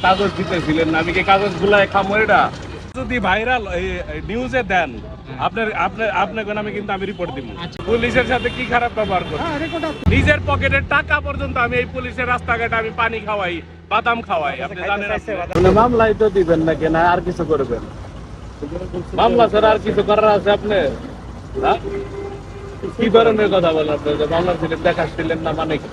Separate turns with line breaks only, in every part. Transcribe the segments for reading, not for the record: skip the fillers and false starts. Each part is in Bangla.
কাগজ দিতেছিলেন না, আমি কি কাগজ গুলাই খামো? এটা যদি ভাইরাল নিউজে দেন আপনাকে আমি কিন্তু আমি রিপোর্ট দিব। পুলিশের সাথে কি খারাপ ব্যবহার করি, নিজের পকেটের টাকা পর্যন্ত আমি এই পুলিশের রাস্তাঘাটে আমি পানি খাওয়াই, বাদাম খাওয়াই। আপনি জানেন মামলাই তো দিবেন নাকি না আর কিছু করবেন? মামলা ছাড়া আর কিছু করার আছে আপনার? কি ধরনের কথা বলেন আপনি? যে মামলা ছিলেন, দেখাচ্ছিলেন না মানে কি?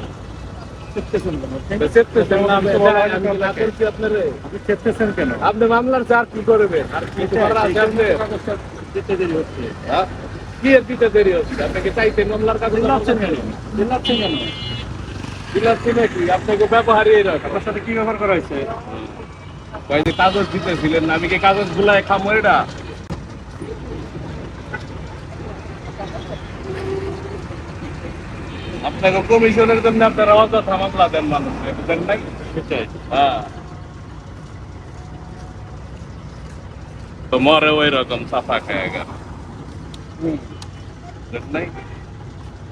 আপনি মামলার চার কি করবেন? আর কিছু করার আছে আপনার? কি এর দিতে দেরি হচ্ছে? আপনাকে চাইতেন মামলার কাগজ আপনাকে ব্যবহারই এরকম। আপনার সাথে কি ব্যবহার করা হয়েছে? কাগজ দিতেছিলেন না, আমি কি কাগজ গুলাই খামো? এটা আপনাকে কমিশনের জন্য আপনারা অযথা মামলা দেন মানুষকে, বুঝেন নাই? হ্যাঁ, তো মরে ওই রকম সাফা খেয়ে গেল, বুঝেন নাই?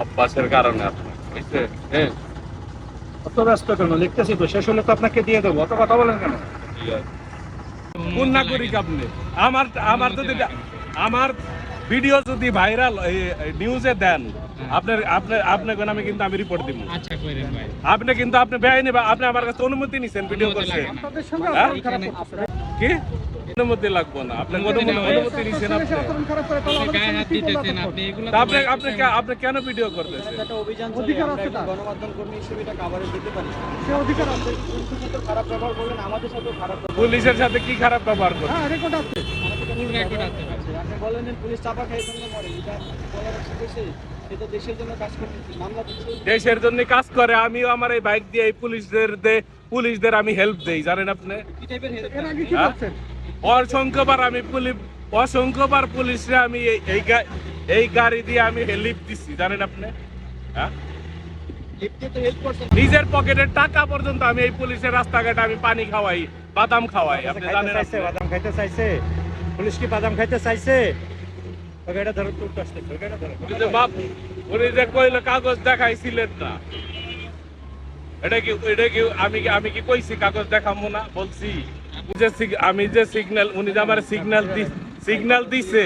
অভ্যাসের কারণে আপনার বুঝছে। হ্যাঁ,
অত ব্যস্ত কেন? লিখতেছি তো, শেষ হলে তো আপনাকে দিয়ে দেবো, অত কথা বলেন কেন?
কোন নাগরিক আপনি? আমার যদি আমার ভিডিও যদি ভাইরাল নিউজে দেন আপনাকে আমি কিন্তু আমি রিপোর্ট দিব। আপনি কিন্তু আপনি বেআইনি, আপনি আমার কাছে অনুমতি নিছেন ভিডিও করছেন, কি অনুমতি লাগবে না? আপনার অনুমতি নিছেন আপনি কেন ভিডিও করতেছেন? পুলিশের সাথে কি খারাপ ব্যবহার করেন? দেশের জন্য কাজ করে, আমিও আমার এই বাইক দিয়ে এই পুলিশদের আমি হেল্প দেই, জানেন আপনি? অসংখ্যবার পুলিশরা আমি এই গাড়ি দিয়ে আমি হেল্প দিচ্ছি, জানেন আপনি? হ্যাঁ, নিজের পকেটের টাকা পর্যন্ত আমি এই পুলিশের রাস্তাঘাটে আমি পানি খাওয়াই, বাদাম খাওয়াই। আপনি জানেন?
বাদাম খাইতে চাইছে পুলিশ? কি বাদাম খাইতে চাইছে?
উনি যে কইলো কাগজ দেখাইছিলেন না, এটা কি আমি কি কইছি কাগজ দেখাবো না? বলছি আমি যে সিগন্যাল, উনি যে আমার সিগন্যাল দিছে